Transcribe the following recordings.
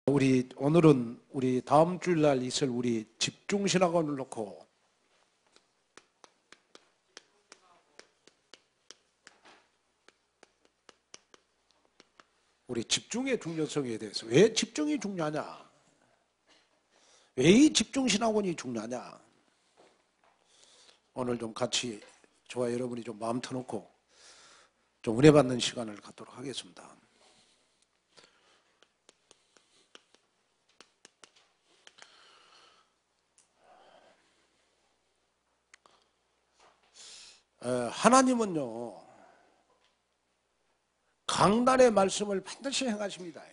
오늘은 우리 다음 주일날 있을 우리 집중신학원을 놓고 우리 집중의 중요성에 대해서, 왜 집중이 중요하냐, 왜 이 집중신학원이 중요하냐, 오늘 좀 같이 저와 여러분이 좀 마음 터놓고 좀 은혜 받는 시간을 갖도록 하겠습니다. 하나님은요, 강단의 말씀을 반드시 행하십니다.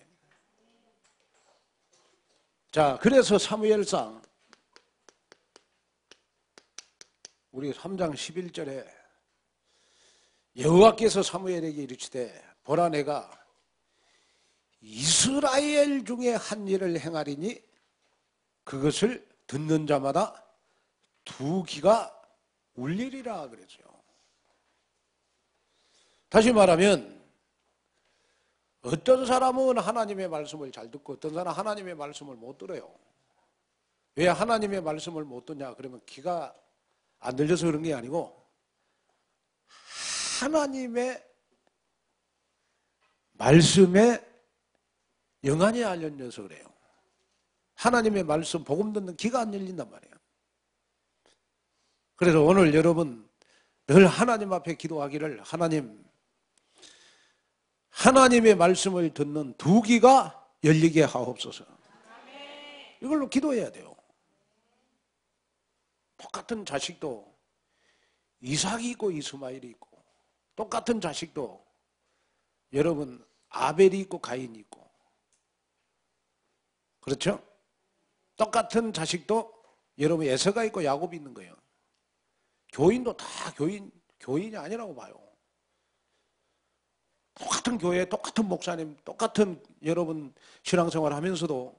자, 그래서 사무엘상 우리 3장 11절에 여호와께서 사무엘에게 이르시되 보라, 내가 이스라엘 중에 한 일을 행하리니 그것을 듣는 자마다 두 귀가 울리리라 그랬어요. 다시 말하면 어떤 사람은 하나님의 말씀을 잘 듣고 어떤 사람은 하나님의 말씀을 못 들어요. 왜 하나님의 말씀을 못 듣냐? 그러면 귀가 안 들려서 그런 게 아니고 하나님의 말씀에 영안이 안 열려서 그래요. 하나님의 말씀 복음 듣는 귀가 안 열린단 말이에요. 그래서 오늘 여러분 늘 하나님 앞에 기도하기를, 하나님의 말씀을 듣는 두 귀가 열리게 하옵소서. 이걸로 기도해야 돼요. 똑같은 자식도 이삭이 있고 이스마엘이 있고, 똑같은 자식도 여러분 아벨이 있고 가인이 있고, 그렇죠? 똑같은 자식도 여러분 에서가 있고 야곱이 있는 거예요. 교인도 다 교인이 아니라고 봐요. 똑같은 교회, 똑같은 목사님, 똑같은 여러분 신앙생활 하면서도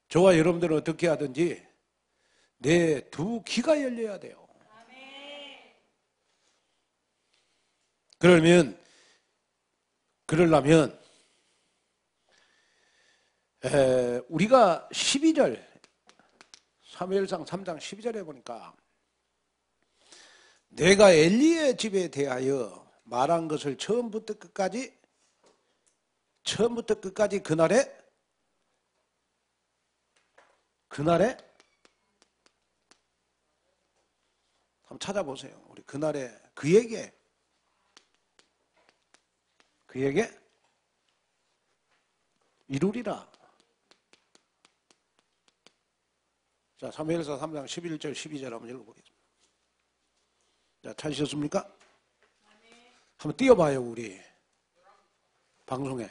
저와 여러분들은 어떻게 하든지 내 두 귀가 열려야 돼요. 그러려면 우리가 12절 사무엘상 3장 12절에 보니까 내가 엘리의 집에 대하여 말한 것을 처음부터 끝까지 그날에 한번 찾아보세요. 우리 그날에 그에게 이루리라. 자, 사무엘상 3장 11절 12절 한번 읽어보겠습니다. 자, 찾으셨습니까? 한번 띄워봐요, 우리 방송에.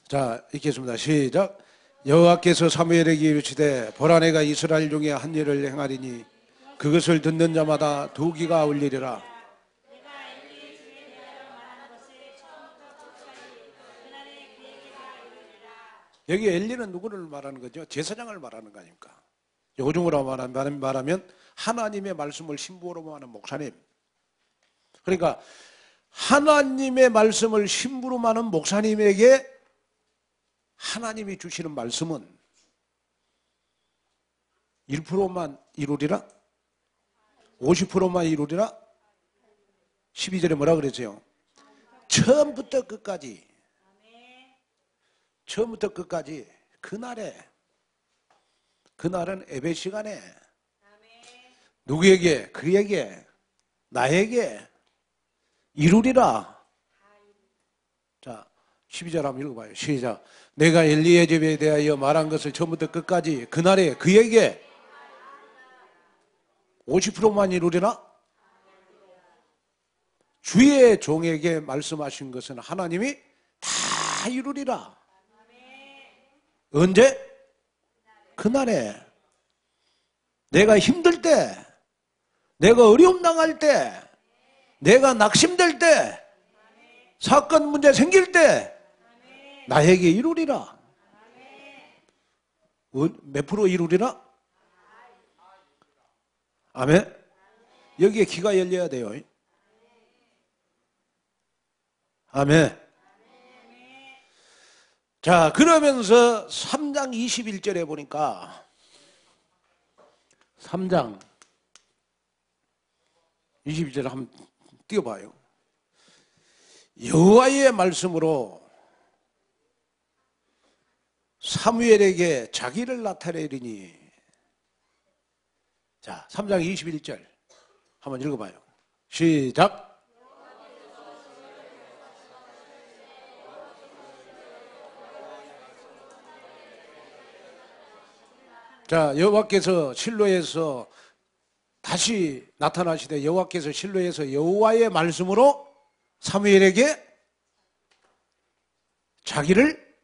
자, 읽겠습니다. 시작. 여호와께서 사무엘에게 이르시되 보라, 내가 이스라엘 중에 한 일을 행하리니 그것을 듣는 자마다 두 귀가 울리리라. 여기 엘리는 누구를 말하는 거죠? 제사장을 말하는 거 아닙니까? 요즘으로 말하면 하나님의 말씀을 신부로 하는 목사님. 그러니까 하나님의 말씀을 신부로 하는 목사님에게 하나님이 주시는 말씀은 1%만 이루리라? 50%만 이루리라? 12절에 뭐라 그랬어요? 처음부터 끝까지 그날은 예배 시간에 누구에게? 그에게, 나에게 이루리라. 자, 12절 한번 읽어봐요. 시작. 내가 엘리의 집에 대하여 말한 것을 처음부터 끝까지 그날에 그에게 50%만 이루리라. 주의 종에게 말씀하신 것은 하나님이 다 이루리라. 언제? 그날에. 내가 힘들 때, 내가 어려움 당할 때, 내가 낙심될 때, 사건 문제 생길 때 나에게 이루리라. 몇 프로 이루리라? 아멘. 여기에 귀가 열려야 돼요. 아멘. 자, 그러면서 3장 21절에 보니까 3장 22절 한번 띄워봐요. 여호와의 말씀으로 사무엘에게 자기를 나타내리니. 자, 3장 21절 한번 읽어봐요. 시작. 자, 여호와께서 실로에서 다시 나타나시되 여호와께서 실로에서 여호와의 말씀으로 사무엘에게 자기를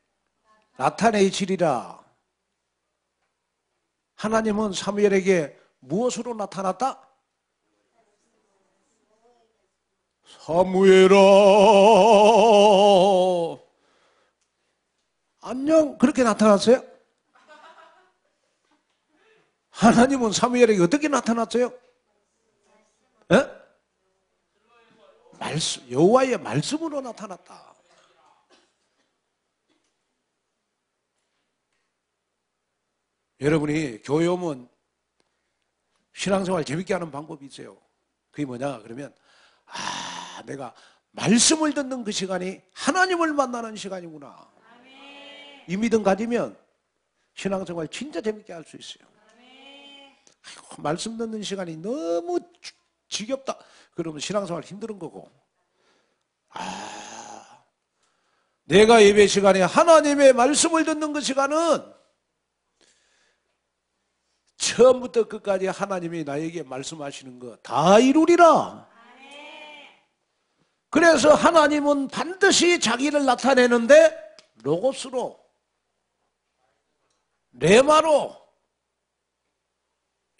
나타내시리라. 하나님은 사무엘에게 무엇으로 나타났다? 사무엘아 안녕, 그렇게 나타났어요? 하나님은 사무엘에게 어떻게 나타났어요? 여호와의 말씀으로 나타났다. 여러분이 교회 오면 신앙생활 재밌게 하는 방법이 있어요. 그게 뭐냐 그러면 내가 말씀을 듣는 그 시간이 하나님을 만나는 시간이구나. 이 믿음 가지면 신앙생활 진짜 재밌게 할 수 있어요. 아이고, 말씀 듣는 시간이 너무 지겹다 그러면 신앙생활 힘든 거고, 내가 예배 시간에 하나님의 말씀을 듣는 그 시간은 처음부터 끝까지 하나님이 나에게 말씀하시는 거 다 이루리라. 그래서 하나님은 반드시 자기를 나타내는데 로고스로, 레마로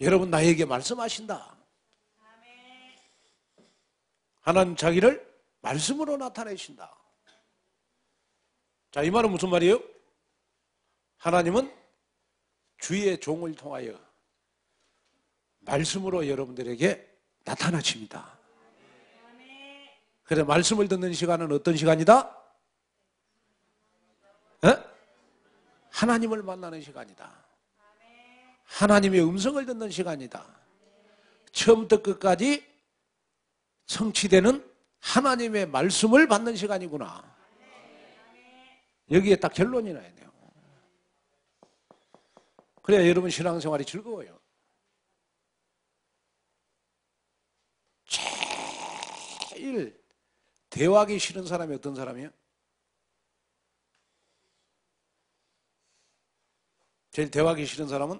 여러분 나에게 말씀하신다. 하나님 자기를 말씀으로 나타내신다. 자, 이 말은 무슨 말이에요? 하나님은 주의 종을 통하여 말씀으로 여러분들에게 나타나십니다. 그래서 말씀을 듣는 시간은 어떤 시간이다? 하나님을 만나는 시간이다. 하나님의 음성을 듣는 시간이다. 처음부터 끝까지 성취되는 하나님의 말씀을 받는 시간이구나. 여기에 딱 결론이 나야 돼요. 그래야 여러분 신앙생활이 즐거워요. 제일 대화하기 싫은 사람이 어떤 사람이에요? 제일 대화하기 싫은 사람은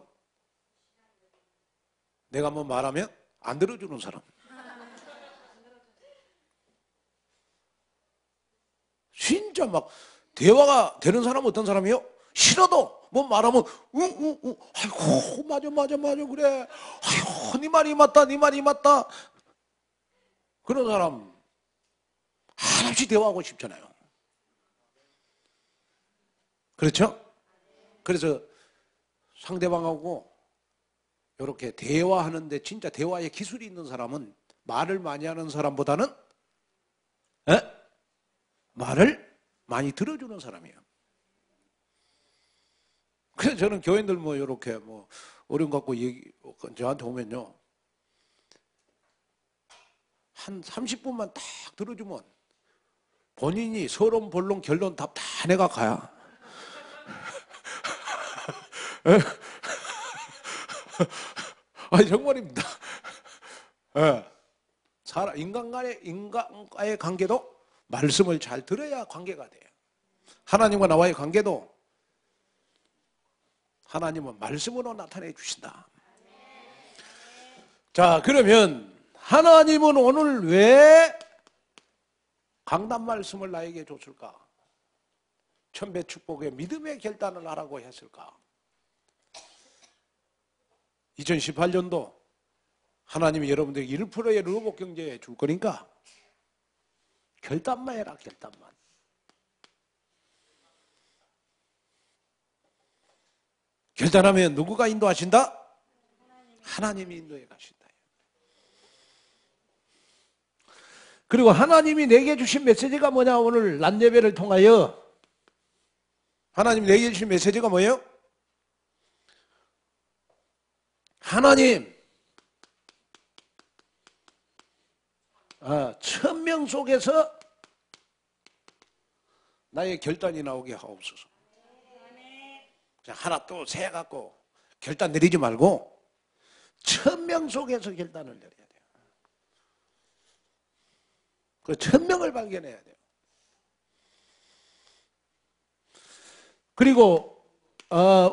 내가 뭐 말하면 안 들어주는 사람. 진짜 막 대화가 되는 사람은 어떤 사람이에요? 싫어도 뭐 말하면 아이고 맞아 그래, 아이고 네 말이 맞다 네 말이 맞다. 그런 사람 한없이 대화하고 싶잖아요. 그렇죠? 그래서 상대방하고 이렇게 대화하는데 진짜 대화에 기술이 있는 사람은 말을 많이 하는 사람보다는 말을 많이 들어주는 사람이에요. 그래서 저는 교인들 뭐 이렇게 뭐 어려움 갖고 저한테 오면요, 한 30분만 딱 들어주면 본인이 서론, 본론, 결론 답 다 내가 가야. 아니 정말입니다. 인간과의 관계도 말씀을 잘 들어야 관계가 돼요. 하나님과 나와의 관계도 하나님은 말씀으로 나타내 주신다. 자, 그러면 하나님은 오늘 왜 강단 말씀을 나에게 줬을까? 천배 축복의 믿음의 결단을 하라고 했을까? 2018년도 하나님이 여러분들에게 1%의 로봇 경제 줄 거니까 결단만 해라, 결단만. 결단하면 누구가 인도하신다? 하나님이 인도해 가신다. 그리고 하나님이 내게 주신 메시지가 뭐냐? 오늘 낮 예배를 통하여 하나님이 내게 주신 메시지가 뭐예요? 하나님, 천명 속에서 나의 결단이 나오게 하옵소서. 그냥 하나 또 세갖고 결단 내리지 말고 천명 속에서 결단을 내려야 돼요. 그 천명을 발견해야 돼요. 그리고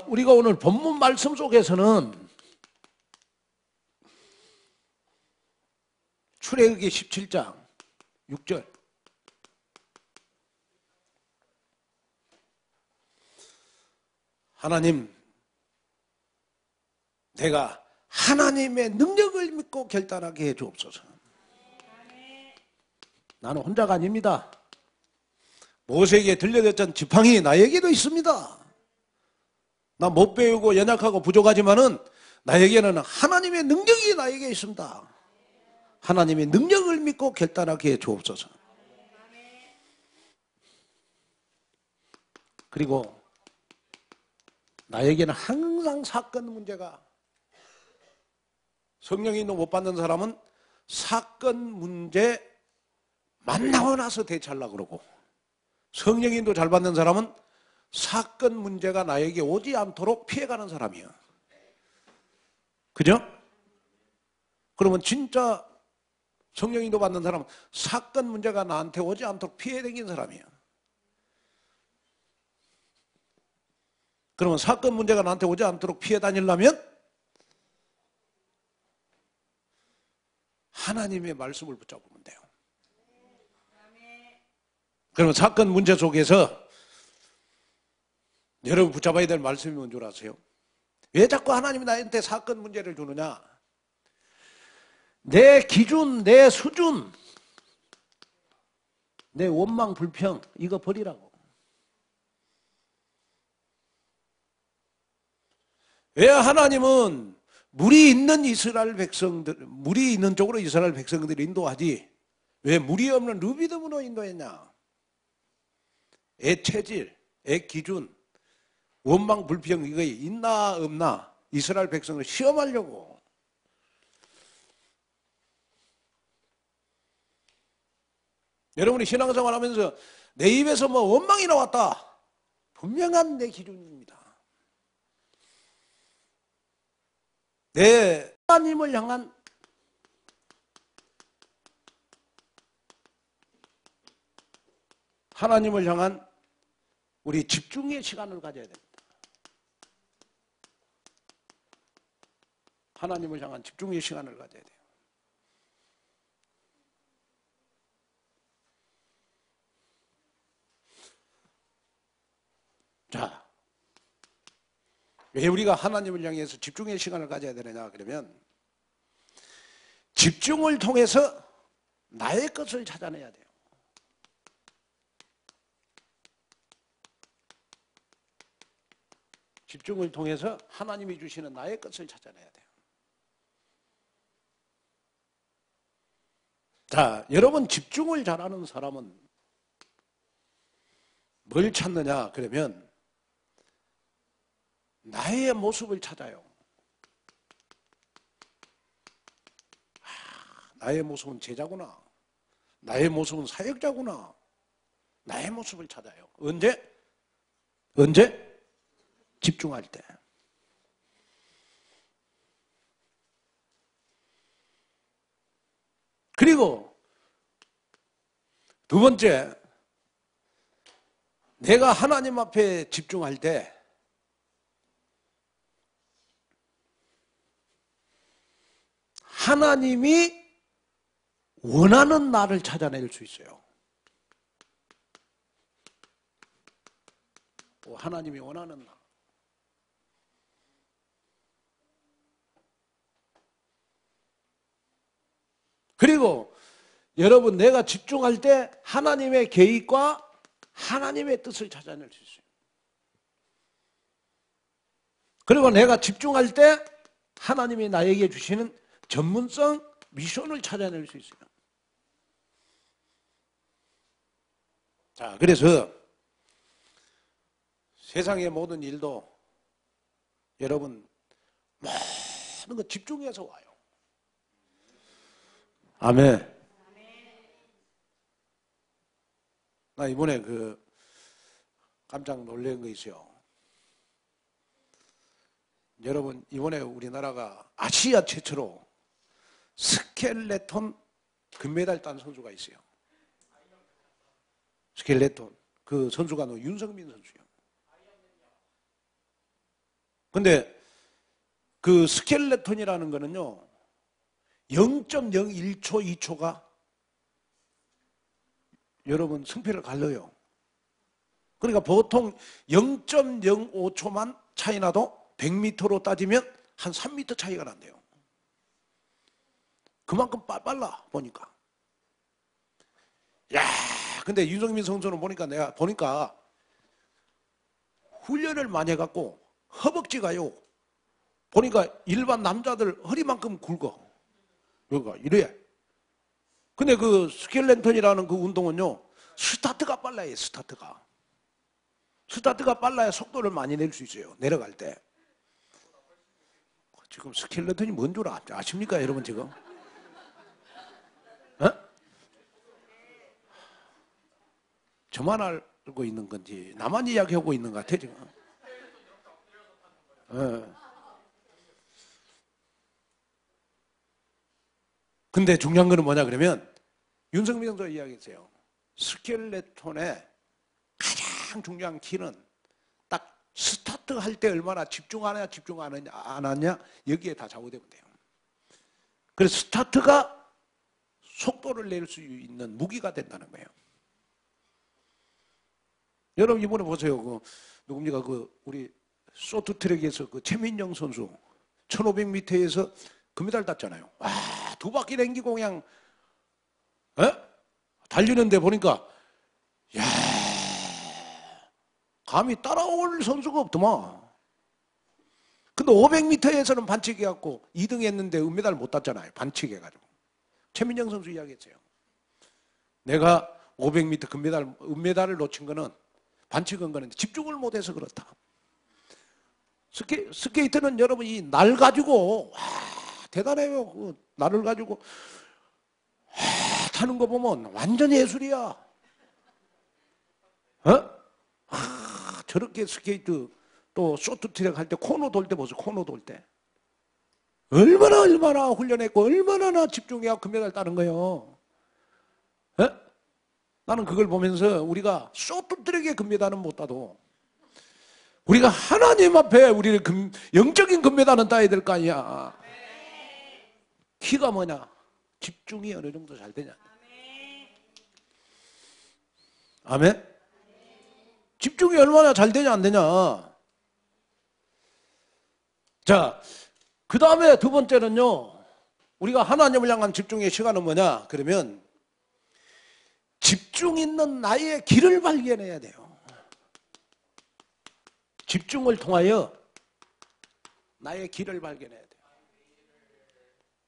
우리가 오늘 본문 말씀 속에서는 출애굽기 17장 6절 하나님, 내가 하나님의 능력을 믿고 결단하게 해 주옵소서. 나는 혼자가 아닙니다. 모세에게 들려졌던 지팡이 나에게도 있습니다. 나 못 배우고 연약하고 부족하지만은 나에게는 하나님의 능력이 나에게 있습니다. 하나님의 능력을 믿고 결단하게 해 주옵소서. 그리고 나에게는 항상 사건 문제가, 성령인도 못 받는 사람은 사건 문제 만나고 나서 대처하려고 그러고, 성령인도 잘 받는 사람은 사건 문제가 나에게 오지 않도록 피해가는 사람이에요. 그죠? 그러면 진짜 성령인도 받는 사람은 사건 문제가 나한테 오지 않도록 피해 다니는 사람이에요. 그러면 사건 문제가 나한테 오지 않도록 피해 다니려면 하나님의 말씀을 붙잡으면 돼요. 그러면 사건 문제 속에서 여러분 붙잡아야 될 말씀이 뭔 줄 아세요? 왜 자꾸 하나님이 나한테 사건 문제를 주느냐? 내 기준, 내 수준, 내 원망, 불평 이거 버리라고. 왜 하나님은 물이 있는 이스라엘 백성들, 물이 있는 쪽으로 이스라엘 백성들을 인도하지 왜 물이 없는 르비딤으로 인도했냐? 애 체질, 애 기준, 원망 불평 이거 있나 없나 이스라엘 백성을 시험하려고. 여러분이 신앙생활 하면서 내 입에서 뭐 원망이 나왔다, 분명한 내 기준입니다. 내 하나님을 향한 우리 집중의 시간을 가져야 됩니다. 하나님을 향한 집중의 시간을 가져야 돼요. 자, 왜 우리가 하나님을 향해서 집중의 시간을 가져야 되느냐 그러면 집중을 통해서 나의 것을 찾아내야 돼요. 집중을 통해서 하나님이 주시는 나의 것을 찾아내야 돼요. 자, 여러분 집중을 잘하는 사람은 뭘 찾느냐 그러면 나의 모습을 찾아요. 나의 모습은 제자구나. 나의 모습은 사역자구나. 나의 모습을 찾아요. 언제? 집중할 때. 그리고 두 번째, 내가 하나님 앞에 집중할 때 하나님이 원하는 나를 찾아낼 수 있어요. 하나님이 원하는 나. 그리고 여러분 내가 집중할 때 하나님의 계획과 하나님의 뜻을 찾아낼 수 있어요. 그리고 내가 집중할 때 하나님이 나에게 주시는 전문성, 미션을 찾아낼 수 있어요. 자, 그래서 세상의 모든 일도 여러분 많은 거 집중해서 와요. 아멘. 나 이번에 깜짝 놀란 거 있어요. 여러분, 이번에 우리나라가 아시아 최초로 스켈레톤 금메달 딴 선수가 있어요. 스켈레톤. 그 선수가 윤성민 선수예요. 근데 그 스켈레톤이라는 거는요, 0.01초, 2초가 여러분 승패를 갈려요. 그러니까 보통 0.05초만 차이 나도 100m로 따지면 한 3m 차이가 난대요. 그만큼 빨라 보니까. 야, 근데 윤성민 선수는 내가 보니까 훈련을 많이 해갖고 허벅지가요. 보니까 일반 남자들 허리만큼 굵어. 여기가 이래. 근데 그 스켈레톤이라는 그 운동은요, 스타트가 빨라요, 스타트가. 스타트가 빨라야 속도를 많이 낼 수 있어요, 내려갈 때. 지금 스켈레톤이 뭔 줄 아십니까, 여러분 지금? 어? 저만 알고 있는 건지, 나만 이야기하고 있는 것 같아, 지금. 근데 중요한 거는 뭐냐 그러면 윤석민 선수가 이야기했어요. 스켈레톤의 가장 중요한 키는 딱 스타트 할 때 얼마나 집중하느냐 집중 안 하느냐 여기에 다 좌우되면 돼요. 그래서 스타트가 속도를 낼 수 있는 무기가 된다는 거예요. 여러분 이번에 보세요. 누굽니까? 우리 쇼트트랙에서 최민영 선수 1500m에서 금메달 땄잖아요. 와, 2바퀴 댕기고 그냥 달리는데 보니까 야, 감히 따라올 선수가 없더만. 근데 500m에서는 반칙해갖고 2등 했는데 은메달 못 땄잖아요. 반칙해가지고. 최민영 선수 이야기했어요. 내가 500m 은메달을 놓친 거는 반칙한 거는데 집중을 못해서 그렇다. 스케이트는 여러분 이 날 가지고 와, 대단해요. 그 날을 가지고 타는 거 보면 완전 예술이야. 저렇게 스케이트 또 쇼트트랙 할 때 코너 돌 때 보세요. 코너 돌 때 얼마나 훈련했고 얼마나 집중해야 금메달 따는 거예요. 나는 그걸 보면서 우리가 쇼트트랙의 금메달은 못 따도 우리가 하나님 앞에 우리를 영적인 금메달은 따야 될 거 아니야. 키가 뭐냐? 집중이 어느 정도 잘 되냐. 아멘? 집중이 얼마나 잘 되냐 안 되냐. 자, 그 다음에 두 번째는요, 우리가 하나님을 향한 집중의 시간은 뭐냐 그러면 집중 있는 나의 길을 발견해야 돼요. 집중을 통하여 나의 길을 발견해야 돼요.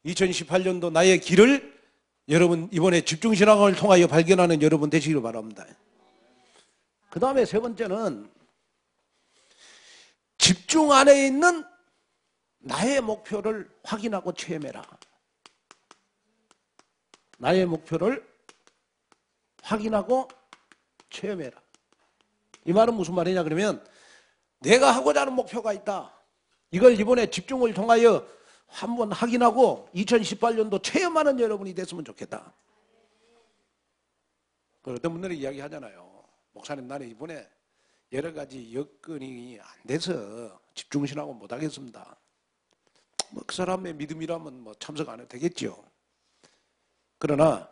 2018년도 나의 길을 여러분 이번에 집중신앙을 통하여 발견하는 여러분 되시기를 바랍니다. 그 다음에 세 번째는 집중 안에 있는 나의 목표를 확인하고 체험해라. 나의 목표를 확인하고 체험해라. 이 말은 무슨 말이냐 그러면 내가 하고자 하는 목표가 있다. 이걸 이번에 집중을 통하여 한번 확인하고 2018년도 체험하는 여러분이 됐으면 좋겠다. 어떤 분들이 이야기하잖아요. 목사님 나는 이번에 여러 가지 여건이 안 돼서 집중신하고 못하겠습니다. 그 사람의 믿음이라면 참석 안 해도 되겠죠. 그러나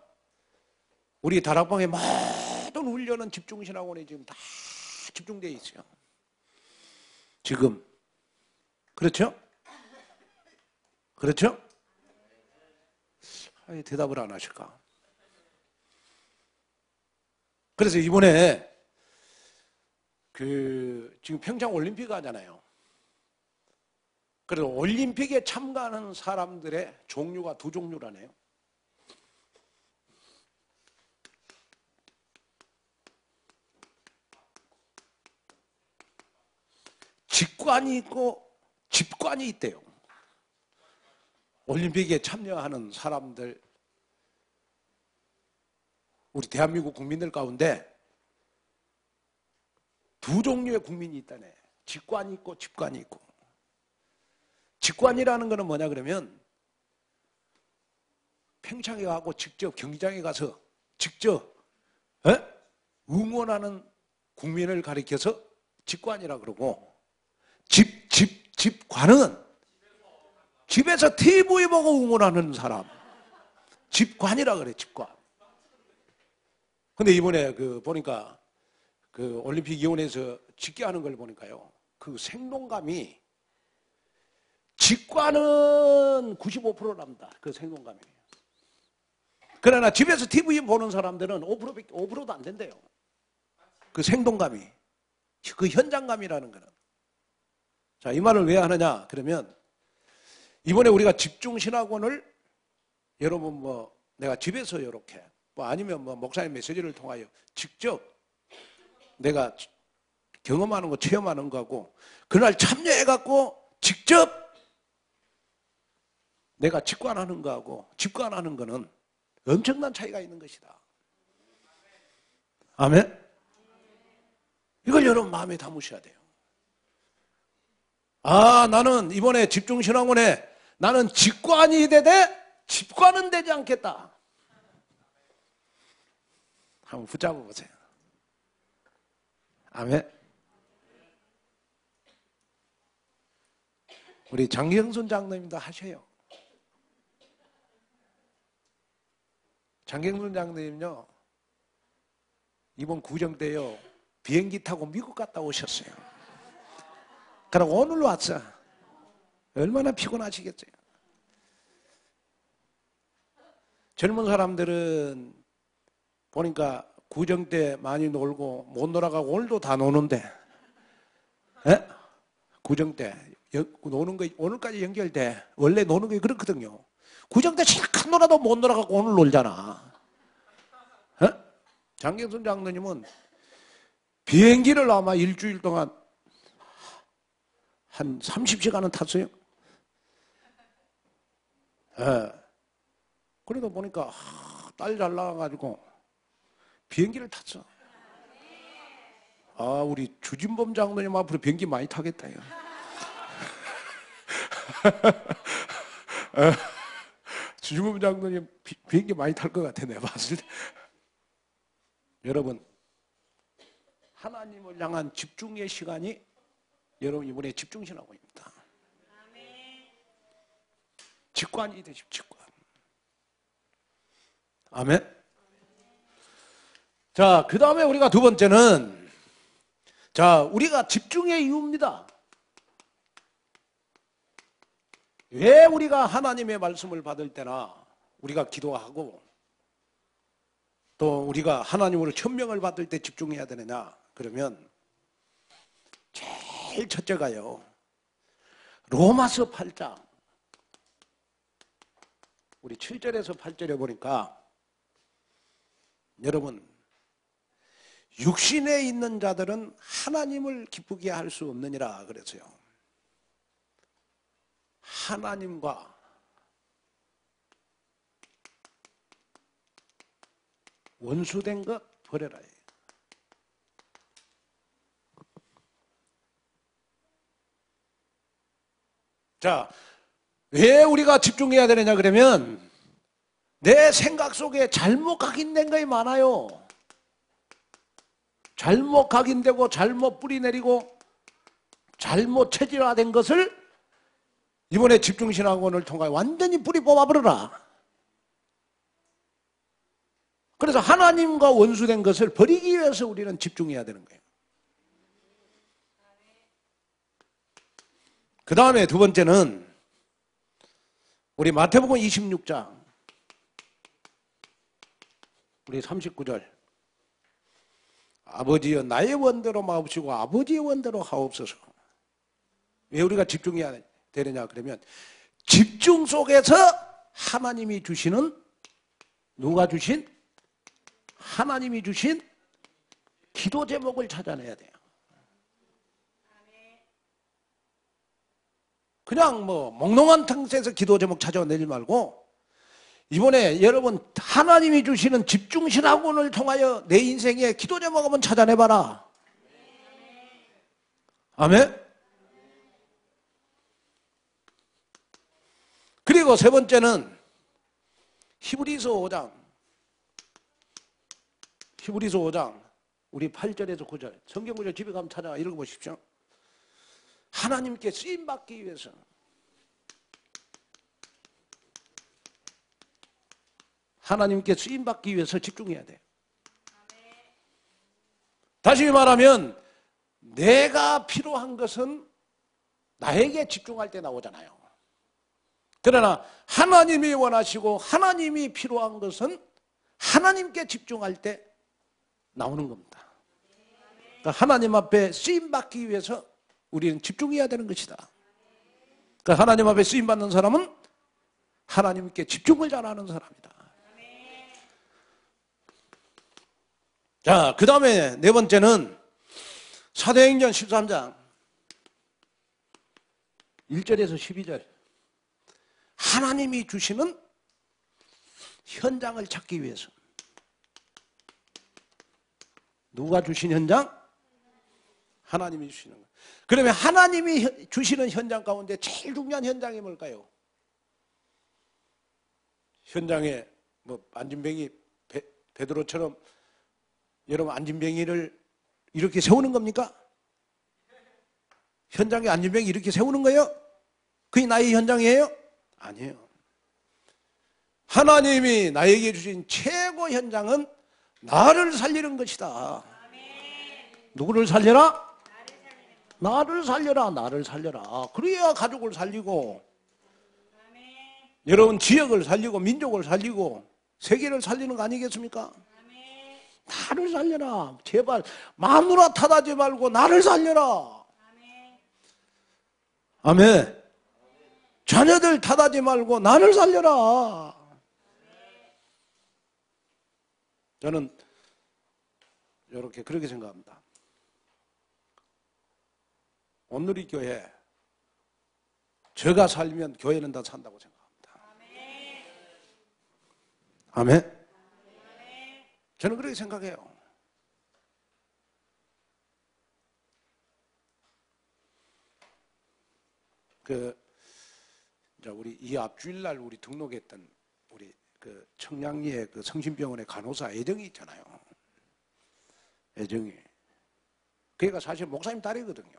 우리 다락방의 모든 훈련은 집중신학원에 지금 다 집중되어 있어요. 지금 그렇죠? 그렇죠? 아예 대답을 안 하실까? 그래서 이번에 지금 평창 올림픽 하잖아요. 그래서 올림픽에 참가하는 사람들의 종류가 두 종류라네요. 직관이 있고 집관이 있대요. 올림픽에 참여하는 사람들, 우리 대한민국 국민들 가운데 두 종류의 국민이 있다네. 직관이 있고 집관이 있고. 직관이라는 거는 뭐냐 그러면 평창에 가고 직접 경기장에 가서 직접 응원하는 국민을 가리켜서 직관이라 그러고, 집관은 집에서 TV 보고 응원하는 사람, 집관이라 그래. 집관. 근데 이번에 보니까 올림픽위원회에서 집계하는 걸 보니까요, 그 생동감이 직관은 95%랍니다. 그 생동감이. 그러나 집에서 TV 보는 사람들은 5%도 안 된대요. 그 생동감이, 그 현장감이라는 거는. 자, 이 말을 왜 하느냐 그러면, 이번에 우리가 집중신학원을 여러분 내가 집에서 이렇게 아니면 목사님 메시지를 통하여 직접 내가 경험하는 거, 체험하는 거하고 그날 참여해갖고 직접 내가 직관하는 거하고 집관하는 거는 엄청난 차이가 있는 것이다. 아멘? 이걸 여러분 마음에 담으셔야 돼요. 나는 이번에 집중신학원에 나는 직관이 되되 집관은 되지 않겠다. 한번 붙잡아 보세요. 아멘. 우리 장경순 장로님도 하셔요. 장경순 장로님요, 이번 구정 때요 비행기 타고 미국 갔다 오셨어요. 그러고 오늘 왔어. 얼마나 피곤하시겠어요. 젊은 사람들은 보니까 구정 때 많이 놀고 못 놀아가고 오늘도 다 노는데, 구정 때 노는 거 오늘까지 연결돼. 원래 노는 게 그렇거든요. 구정 때 실컷 놀아도 못 놀아가고 오늘 놀잖아. 장경순 장로님은 비행기를 아마 일주일 동안 한 30시간은 탔어요. 그래도 보니까 딸 잘 나와가지고 비행기를 탔어. 우리 주진범 장로님 앞으로 비행기 많이 타겠다. 주진범 장로님 비행기 많이 탈 것 같아, 내가 봤을 때. 여러분, 하나님을 향한 집중의 시간이 여러분 이번에 집중신학원입니다. 직관이 되십시오. 직관. 아멘. 자, 그 다음에 우리가 두 번째는, 자, 우리가 집중의 이유입니다. 왜 우리가 하나님의 말씀을 받을 때나 우리가 기도하고 또 우리가 하나님으로 천명을 받을 때 집중해야 되느냐 그러면, 제일 첫째가요, 로마서 8장 우리 7절에서 8절에 보니까 여러분, 육신에 있는 자들은 하나님을 기쁘게 할 수 없느니라 그랬어요. 하나님과 원수된 것 버려라. 자, 왜 우리가 집중해야 되느냐 그러면, 내 생각 속에 잘못 각인된 것이 많아요. 잘못 각인되고 잘못 뿌리내리고 잘못 체질화된 것을 이번에 집중신학원을 통하여 완전히 뿌리 뽑아버려라. 그래서 하나님과 원수된 것을 버리기 위해서 우리는 집중해야 되는 거예요. 그 다음에 두 번째는 우리 마태복음 26장 우리 39절, 아버지여 나의 원대로 마옵시고 아버지의 원대로 하옵소서. 왜 우리가 집중해야 되느냐 그러면, 집중 속에서 하나님이 주시는, 누가 주신? 하나님이 주신 기도 제목을 찾아내야 돼요. 그냥 뭐 몽롱한 탕수에서 기도 제목 찾아내지 말고 이번에 여러분 하나님이 주시는 집중신학원을 통하여 내 인생에 기도 제목 한번 찾아내봐라. 아멘. 그리고 세 번째는 히브리서 5장 우리 8절에서 9절 성경 구절 집에 가면 찾아 읽어보십시오. 하나님께 쓰임받기 위해서 집중해야 돼. 다시 말하면 내가 필요한 것은 나에게 집중할 때 나오잖아요. 그러나 하나님이 원하시고 하나님이 필요한 것은 하나님께 집중할 때 나오는 겁니다. 그러니까 하나님 앞에 쓰임받기 위해서 우리는 집중해야 되는 것이다. 그러니까 하나님 앞에 쓰임받는 사람은 하나님께 집중을 잘하는 사람이다. 자, 그 다음에 네 번째는 사도행전 13장 1절에서 12절 하나님이 주시는 현장을 찾기 위해서. 누가 주신 현장? 하나님이 주시는 거. 그러면 하나님이 주시는 현장 가운데 제일 중요한 현장이 뭘까요? 현장에 뭐 안진뱅이 베드로처럼 여러분 안진뱅이를 이렇게 세우는 겁니까? 현장에 안진뱅이 이렇게 세우는 거예요? 그게 나의 현장이에요? 아니에요. 하나님이 나에게 주신 최고 현장은 나를 살리는 것이다. 누구를 살려라? 나를 살려라. 나를 살려라. 그래야 가족을 살리고 여러분 지역을 살리고 민족을 살리고 세계를 살리는 거 아니겠습니까? 나를 살려라. 제발 마누라 탓하지 말고 나를 살려라. 아멘. 자녀들 탓하지 말고 나를 살려라. 저는 이렇게 그렇게 생각합니다. 온누리 교회 제가 살면 교회는 다 산다고 생각합니다. 아멘. 저는 그렇게 생각해요. 우리 이 앞주일날 우리 등록했던 우리 그 청량리의 그 성심병원의 간호사 애정이 있잖아요. 애정이. 걔가 사실 목사님 딸이거든요.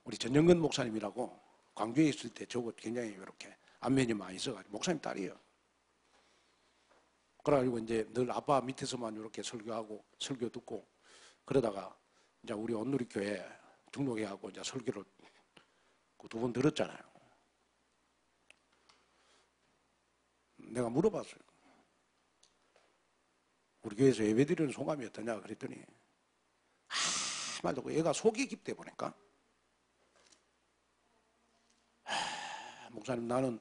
우리 전영근 목사님이라고 광주에 있을 때 저거 굉장히 이렇게 안면이 많이 있어가지고 목사님 딸이에요. 그래가지고 이제 늘 아빠 밑에서만 이렇게 설교하고 설교 듣고 그러다가 이제 우리 온누리 교회 등록해하고 이제 설교를 두 번 들었잖아요. 내가 물어봤어요. 우리 교회에서 예배드리는 소감이 어떠냐 그랬더니 말도 없고 얘가 속이 깊대 보니까 목사님 나는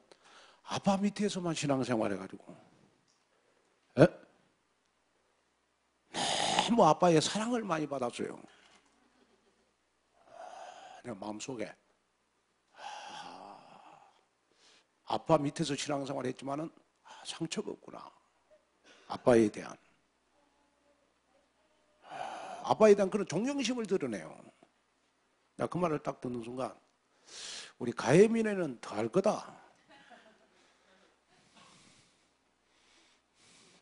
아빠 밑에서만 신앙생활 해가지고 너무 아빠의 사랑을 많이 받았어요. 내가 마음속에 아빠 밑에서 신앙생활 했지만은 상처가 없구나. 아빠에 대한 그런 존경심을 드러내요. 나 그 말을 딱 듣는 순간 우리 가해민에는 더 할 거다.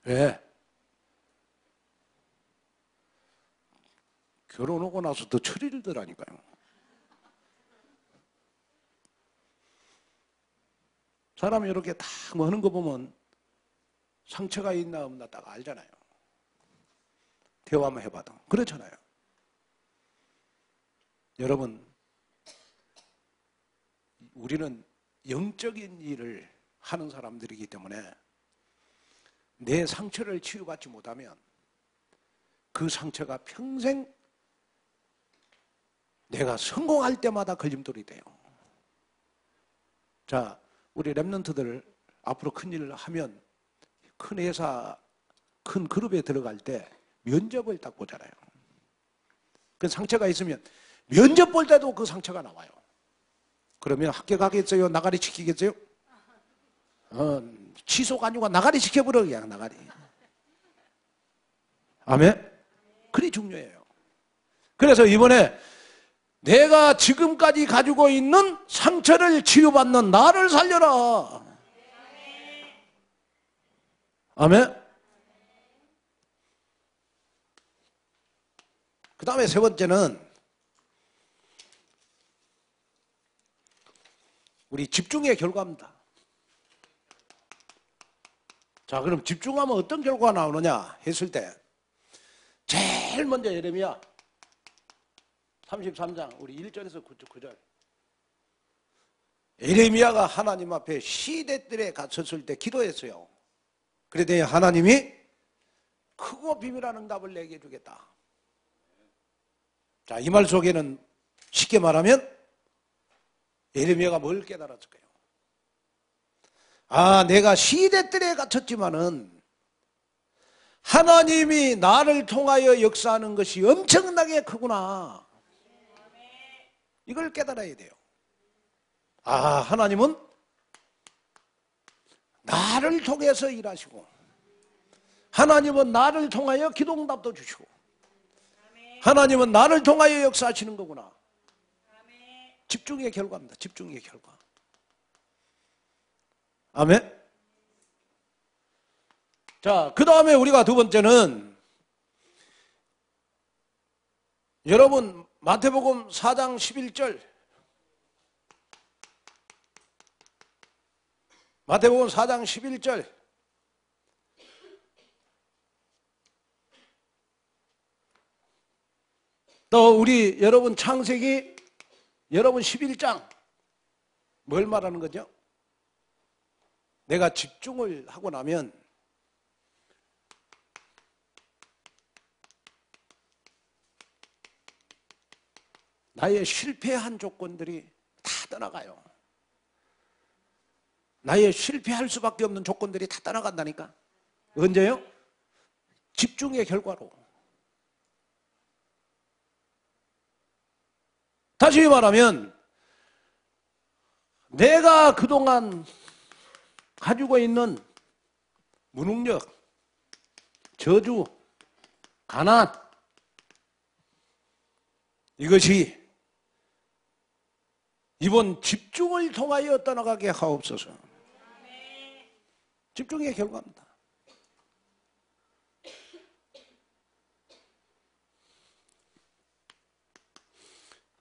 왜? 결혼하고 나서 더 철일더라니까요. 사람이 이렇게 딱 뭐 하는 거 보면 상처가 있나 없나 딱 알잖아요. 대화만 해봐도. 그렇잖아요. 여러분, 우리는 영적인 일을 하는 사람들이기 때문에 내 상처를 치유받지 못하면 그 상처가 평생 내가 성공할 때마다 걸림돌이 돼요. 자, 우리 랩런트들 앞으로 큰 일을 하면 큰 회사, 큰 그룹에 들어갈 때 면접을 딱 보잖아요. 그 상처가 있으면 면접 볼 때도 그 상처가 나와요. 그러면 합격하겠어요? 나가리 시키겠어요? 취소가 아니고 나가리 시켜버려, 그냥 나가리. 아멘? 그리 중요해요. 그래서 이번에 내가 지금까지 가지고 있는 상처를 치유받는 나를 살려라. 아멘? 그 다음에 세 번째는 우리 집중의 결과입니다. 자, 그럼 집중하면 어떤 결과가 나오느냐 했을 때 제일 먼저 예레미야 33장 우리 1절에서 9절 예레미야가 하나님 앞에 시대들에 갇혔을 때 기도했어요. 그랬더니 하나님이 크고 비밀한 응답을 내게 주겠다. 자, 이 말 속에는 쉽게 말하면 예레미야가 뭘 깨달았을까요? 아, 내가 시대들에 갇혔지만은 하나님이 나를 통하여 역사하는 것이 엄청나게 크구나. 이걸 깨달아야 돼요. 아, 하나님은 나를 통해서 일하시고 하나님은 나를 통하여 기도응답도 주시고 하나님은 나를 통하여 역사하시는 거구나. 집중의 결과입니다. 집중의 결과. 아멘. 자, 그 다음에 우리가 두 번째는 여러분 마태복음 4장 11절 마태복음 4장 11절 또 우리 여러분 창세기 여러분 11장 뭘 말하는 거죠? 내가 집중을 하고 나면 나의 실패한 조건들이 다 떠나가요. 나의 실패할 수밖에 없는 조건들이 다 떠나간다니까. 언제요? 집중의 결과로. 다시 말하면 내가 그동안 가지고 있는 무능력, 저주, 가난 이것이 이번 집중을 통하여 떠나가게 하옵소서. 집중의 결과입니다.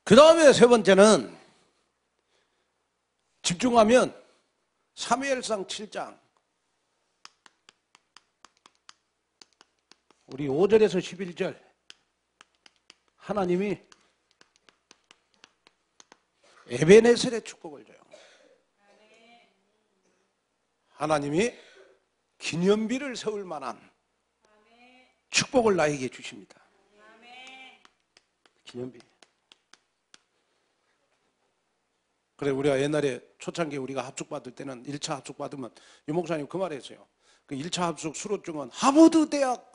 그 다음에 세 번째는 집중하면 사무엘상 7장 우리 5절에서 11절 하나님이 에베네셀의 축복을 줘요. 하나님이 기념비를 세울 만한 축복을 나에게 주십니다. 기념비. 그래, 우리가 옛날에 초창기에 우리가 합숙받을 때는 1차 합숙받으면 유 목사님 그 말 했어요. 그 1차 합숙 수료증은 하버드 대학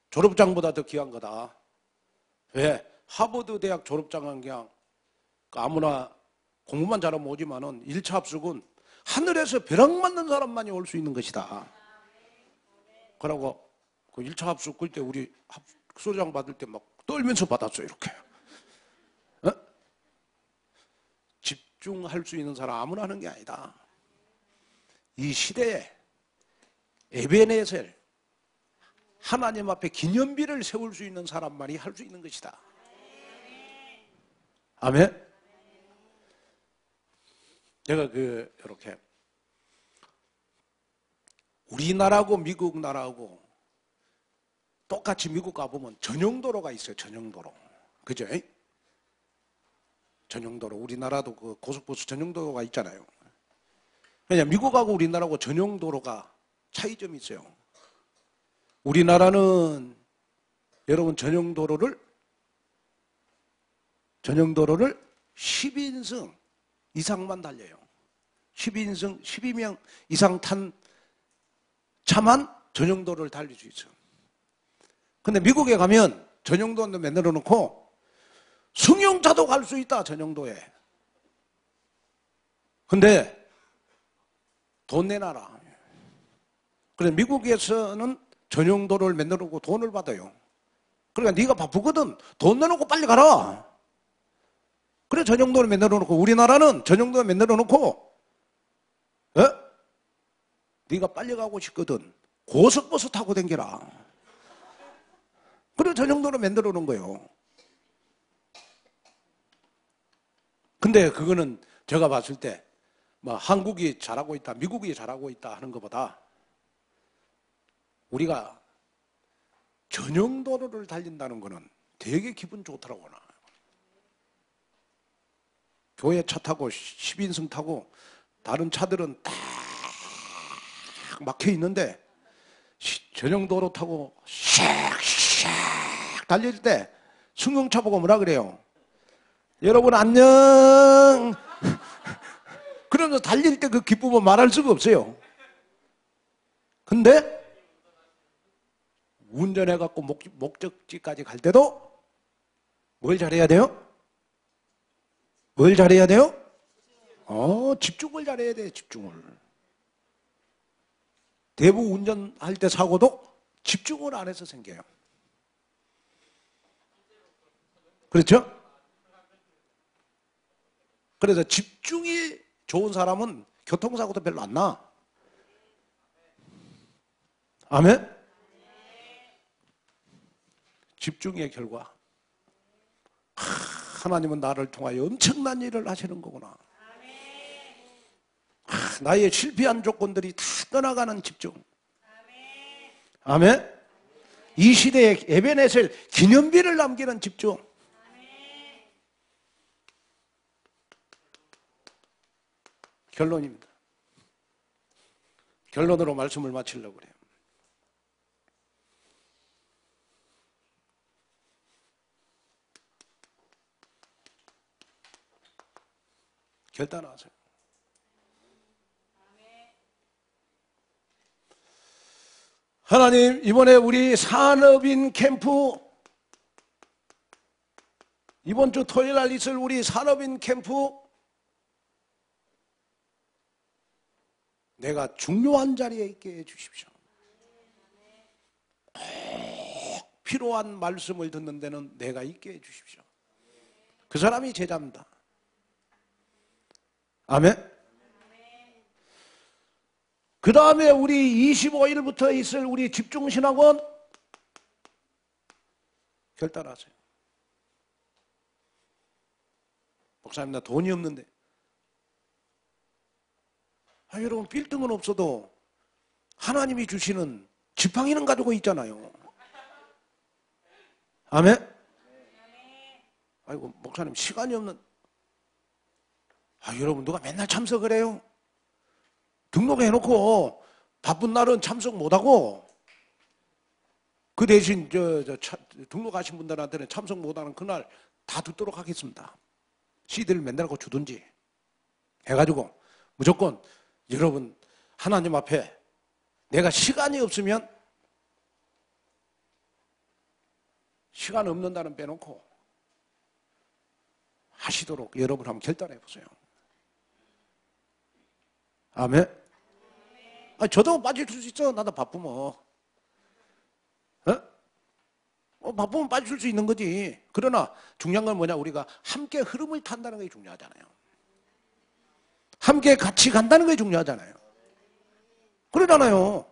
졸업장보다 더 귀한 거다. 왜? 하버드 대학 졸업장은 그냥 아무나 공부만 잘하면 오지만은 1차 합숙은 하늘에서 벼락 맞는 사람만이 올 수 있는 것이다. 그러고 그 1차 합숙 그때 우리 수료장 받을 때 막 떨면서 받았어요. 이렇게. 어? 집중할 수 있는 사람 아무나 하는 게 아니다. 이 시대에 에베네셀 하나님 앞에 기념비를 세울 수 있는 사람만이 할 수 있는 것이다. 아멘. 제가 이렇게 우리나라하고 미국 나라하고 똑같이 미국 가보면 전용도로가 있어요. 전용도로. 그죠? 전용도로. 우리나라도 그 고속버스 전용도로가 있잖아요. 왜냐하면 미국하고 우리나라하고 전용도로가 차이점이 있어요. 우리나라는 여러분 전용도로를 10인승 이상만 달려요. 10인승, 12명 이상 탄 차만 전용도로를 달릴 수 있어요. 근데 미국에 가면 전용도로 만들어 놓고 승용차도 갈 수 있다. 전용도에. 근데 돈 내놔라. 그래서 미국에서는 전용도로를 만들어 놓고 돈을 받아요. 그러니까 네가 바쁘거든. 돈 내놓고 빨리 가라. 그래 전용도를 만들어 놓고, 우리나라는 전용도를 만들어 놓고 네가 빨리 가고 싶거든. 고속버스 타고 댕겨라. 그래 전용도를 만들어 놓은 거예요. 근데 그거는 제가 봤을 때 뭐 한국이 잘하고 있다, 미국이 잘하고 있다 하는 것보다 우리가 전용도로를 달린다는 거는 되게 기분 좋더라고요. 교회 차 타고 10인승 타고 다른 차들은 딱 막혀 있는데 전용도로 타고 샥샥 달릴 때 승용차 보고 뭐라 그래요? 여러분 안녕. 그러면서 달릴 때 그 기쁨은 말할 수가 없어요. 근데 운전해갖고 목적지까지 갈 때도 뭘 잘해야 돼요? 뭘 잘해야 돼요? 집중을 잘해야 돼요. 집중을. 대부분 운전할 때 사고도 집중을 안 해서 생겨요. 그렇죠? 그래서 집중이 좋은 사람은 교통사고도 별로 안 나. 아멘? 집중의 결과. 하나님은 나를 통하여 엄청난 일을 하시는 거구나. 나의 실패한 조건들이 다 떠나가는 집중. 아멘? 이 시대에 에베네셀 기념비를 남기는 집중. 결론입니다. 결론으로 말씀을 마치려고 그래요. 결단하세요. 하나님, 이번에 우리 산업인 캠프, 이번 주 토요일 날 있을 우리 산업인 캠프, 내가 중요한 자리에 있게 해주십시오. 꼭 필요한 말씀을 듣는 데는 내가 있게 해주십시오. 그 사람이 제자입니다. 아멘. 그 다음에 우리 25일부터 있을 우리 집중신학원 결단하세요. 목사님, 나 돈이 없는데. 여러분, 빌딩은 없어도 하나님이 주시는 지팡이는 가지고 있잖아요. 아멘? 아이고, 목사님, 시간이 없는. 여러분, 누가 맨날 참석을 해요? 등록해놓고 바쁜 날은 참석 못하고, 그 대신 등록하신 분들한테는 참석 못하는 그날 다 듣도록 하겠습니다. CD를 맨날 거 주든지 해가지고 무조건 여러분 하나님 앞에 내가 시간이 없으면 시간 없는다는 빼놓고 하시도록 여러분 한번 결단해 보세요. 아멘. 저도 빠질 수 있어. 나도 바쁘면. 바쁘면 빠질 수 있는 거지. 그러나 중요한 건 뭐냐, 우리가 함께 흐름을 탄다는 게 중요하잖아요. 함께 같이 간다는 게 중요하잖아요. 그러잖아요.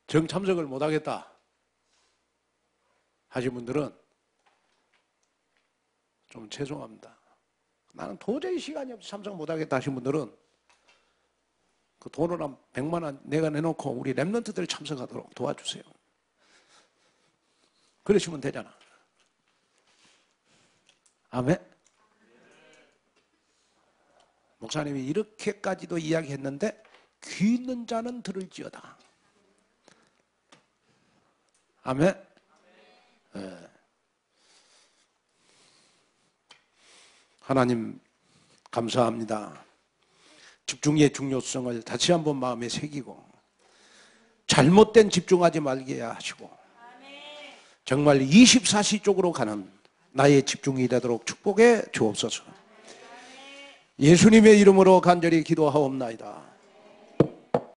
정참석을 못하겠다 하신 분들은 좀 죄송합니다. 나는 도저히 시간이 없어 참석 못하겠다 하신 분들은 그 돈을 한 100만 원 내가 내놓고 우리 랩런트들 참석하도록 도와주세요. 그러시면 되잖아. 아멘. 목사님이 이렇게까지도 이야기했는데 귀 있는 자는 들을지어다. 아멘. 네. 하나님 감사합니다. 집중의 중요성을 다시 한번 마음에 새기고 잘못된 집중하지 말게 하시고 정말 24시 쪽으로 가는 나의 집중이 되도록 축복해 주옵소서. 예수님의 이름으로 간절히 기도하옵나이다.